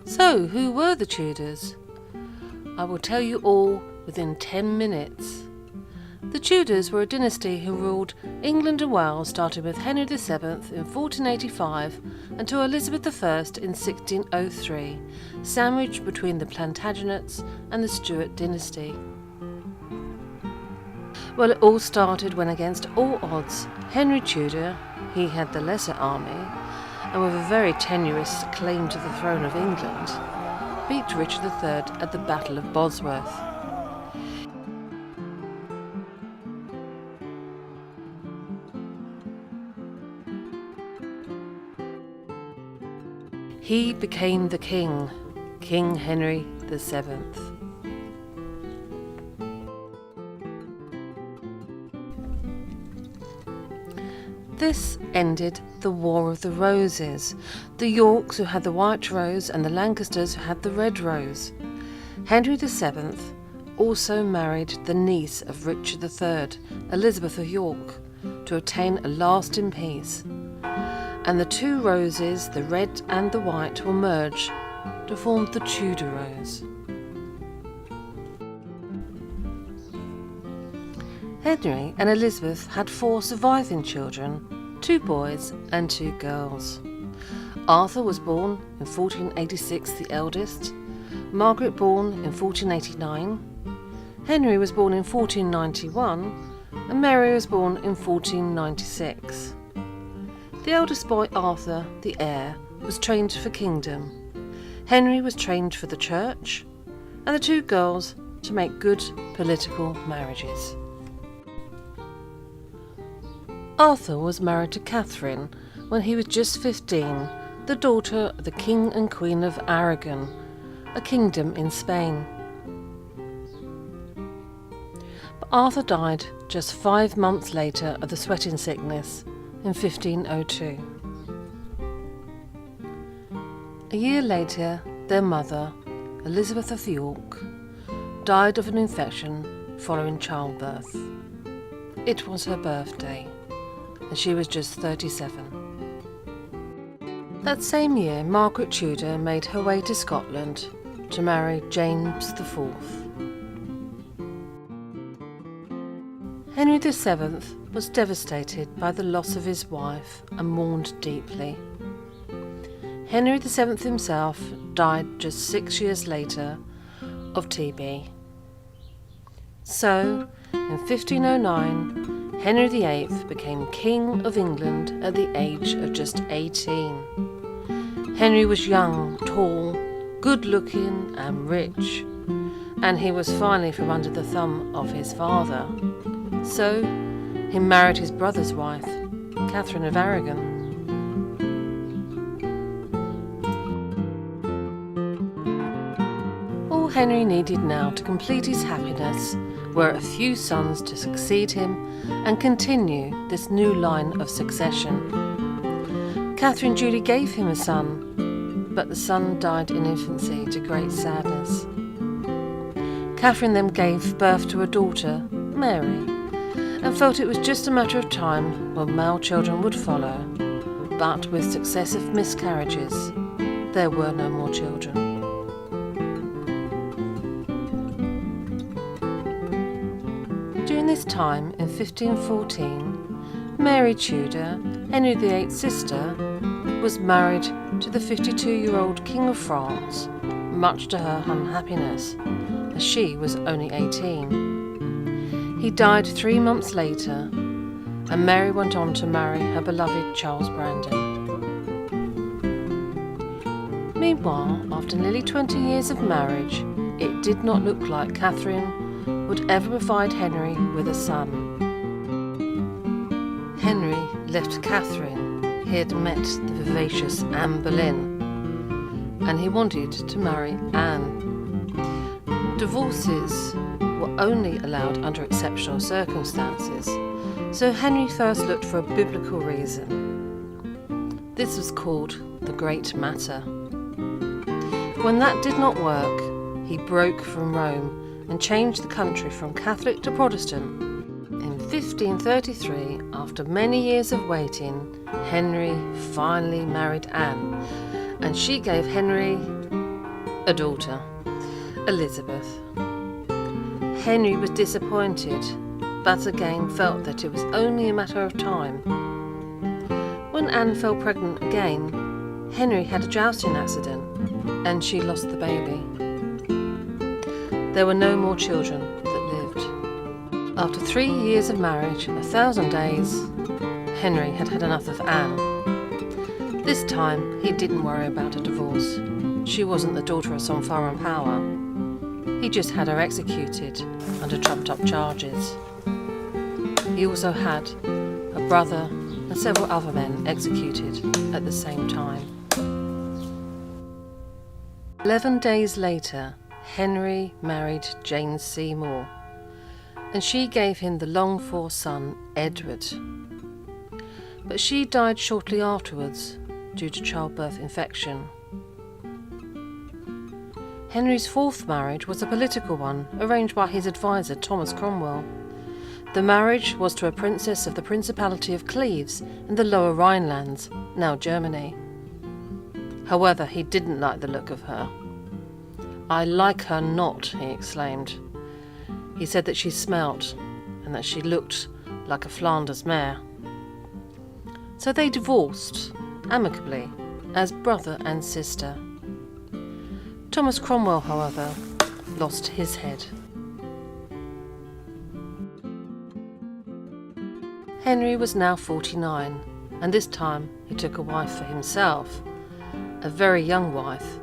So, who were the Tudors? I will tell you all within 10 minutes. The Tudors were a dynasty who ruled England and Wales, starting with Henry VII in 1485 until Elizabeth I in 1603, sandwiched between the Plantagenets and the Stuart dynasty. Well, it all started when, against all odds, Henry Tudor, he had the lesser army, and with a very tenuous claim to the throne of England, beat Richard III at the Battle of Bosworth. He became the king, King Henry VII. This ended the War of the Roses, the Yorks who had the white rose and the Lancasters who had the red rose. Henry VII also married the niece of Richard III, Elizabeth of York, to obtain a lasting peace. And the two roses, the red and the white, will merge to form the Tudor rose. Henry and Elizabeth had 4 surviving children, 2 boys and 2 girls. Arthur was born in 1486, the eldest, Margaret born in 1489, Henry was born in 1491, and Mary was born in 1496. The eldest boy, Arthur, the heir, was trained for kingdom. Henry was trained for the church, and the 2 girls to make good political marriages. Arthur was married to Catherine when he was just 15, the daughter of the King and Queen of Aragon, a kingdom in Spain. But Arthur died just 5 months later of the sweating sickness in 1502. A year later, their mother, Elizabeth of York, died of an infection following childbirth. It was her birthday, and she was just 37. That same year, Margaret Tudor made her way to Scotland to marry James IV. Henry VII was devastated by the loss of his wife and mourned deeply. Henry VII himself died just 6 years later of TB. So, in 1509, Henry VIII became King of England at the age of just 18. Henry was young, tall, good-looking and rich, and he was finally from under the thumb of his father. So, he married his brother's wife, Catherine of Aragon. All Henry needed now to complete his happiness were a few sons to succeed him and continue this new line of succession. Catherine duly gave him a son, but the son died in infancy to great sadness. Catherine then gave birth to a daughter, Mary, and felt it was just a matter of time when male children would follow, but with successive miscarriages, there were no more children. During this time, in 1514, Mary Tudor, Henry VIII's sister, was married to the 52-year-old King of France, much to her unhappiness, as she was only 18. He died 3 months later, and Mary went on to marry her beloved Charles Brandon. Meanwhile, after nearly 20 years of marriage, it did not look like Catherine would ever provide Henry with a son. Henry left Catherine. He had met the vivacious Anne Boleyn, and he wanted to marry Anne. Divorces were only allowed under exceptional circumstances, so Henry first looked for a biblical reason. This was called the Great Matter. When that did not work, he broke from Rome and changed the country from Catholic to Protestant. In 1533, after many years of waiting, Henry finally married Anne, and she gave Henry a daughter, Elizabeth. Henry was disappointed, but again felt that it was only a matter of time. When Anne fell pregnant again, Henry had a jousting accident and she lost the baby. There were no more children that lived. After 3 years of marriage and 1,000 days, Henry had had enough of Anne. This time, he didn't worry about a divorce. She wasn't the daughter of some foreign power. He just had her executed under trumped-up charges. He also had a brother and several other men executed at the same time. 11 days later, Henry married Jane Seymour, and she gave him the longed-for son, Edward. But she died shortly afterwards due to childbirth infection. Henry's fourth marriage was a political one, arranged by his advisor Thomas Cromwell. The marriage was to a princess of the Principality of Cleves in the Lower Rhinelands, now Germany. However, he didn't like the look of her. "I like her not," he exclaimed. He said that she smelt and that she looked like a Flanders mare. So they divorced, amicably, as brother and sister. Thomas Cromwell, however, lost his head. Henry was now 49, and this time he took a wife for himself, a very young wife,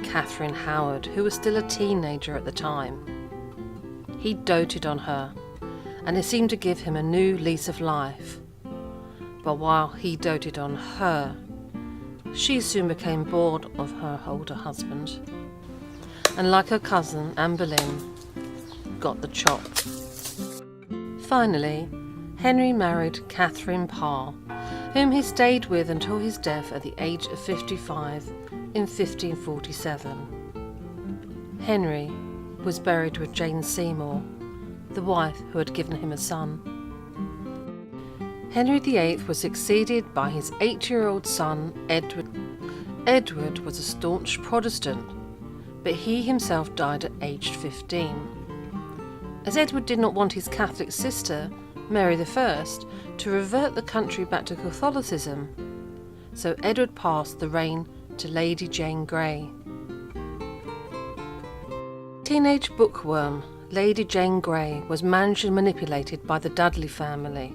Catherine Howard, who was still a teenager at the time. He doted on her, and it seemed to give him a new lease of life. But while he doted on her, she soon became bored of her older husband, and like her cousin Anne Boleyn, got the chop. Finally, Henry married Catherine Parr, whom he stayed with until his death at the age of 55 in 1547. Henry was buried with Jane Seymour, the wife who had given him a son. Henry VIII was succeeded by his 8-year-old son, Edward. Edward was a staunch Protestant, but he himself died at aged 15. As Edward did not want his Catholic sister, Mary I, to revert the country back to Catholicism, so Edward passed the reign to Lady Jane Grey. Teenage bookworm Lady Jane Grey was managed and manipulated by the Dudley family.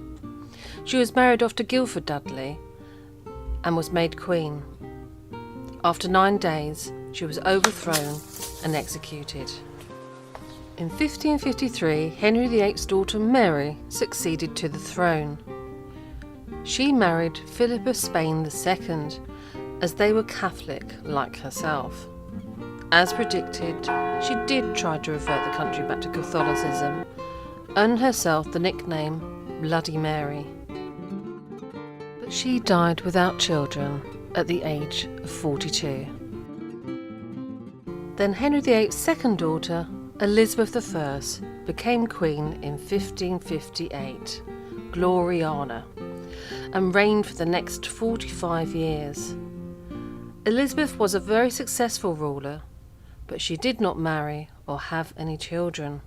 She was married off to Guildford Dudley and was made queen. After 9 days, she was overthrown and executed. In 1553, Henry VIII's daughter Mary succeeded to the throne. She married Philip of Spain II, as they were Catholic like herself. As predicted, she did try to revert the country back to Catholicism, earning herself the nickname Bloody Mary. But she died without children at the age of 42. Then Henry VIII's second daughter, Elizabeth I, became queen in 1558, Gloriana, and reigned for the next 45 years. Elizabeth was a very successful ruler, but she did not marry or have any children.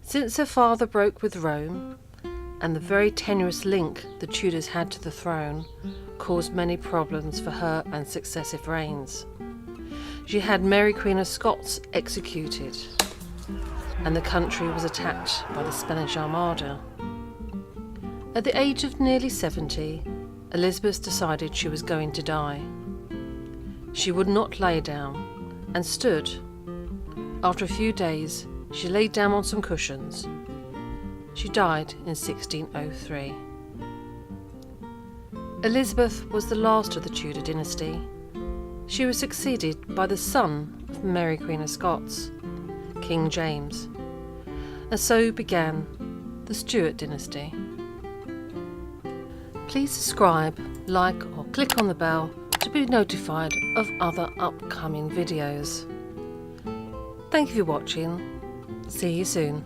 Since her father broke with Rome, and the very tenuous link the Tudors had to the throne caused many problems for her and successive reigns. She had Mary Queen of Scots executed, and the country was attacked by the Spanish Armada. At the age of nearly 70, Elizabeth decided she was going to die. She would not lay down and stood. After a few days, she lay down on some cushions. She died in 1603. Elizabeth was the last of the Tudor dynasty. She was succeeded by the son of Mary Queen of Scots, King James, and so began the Stuart dynasty. Please subscribe, like or click on the bell to be notified of other upcoming videos. Thank you for watching. See you soon.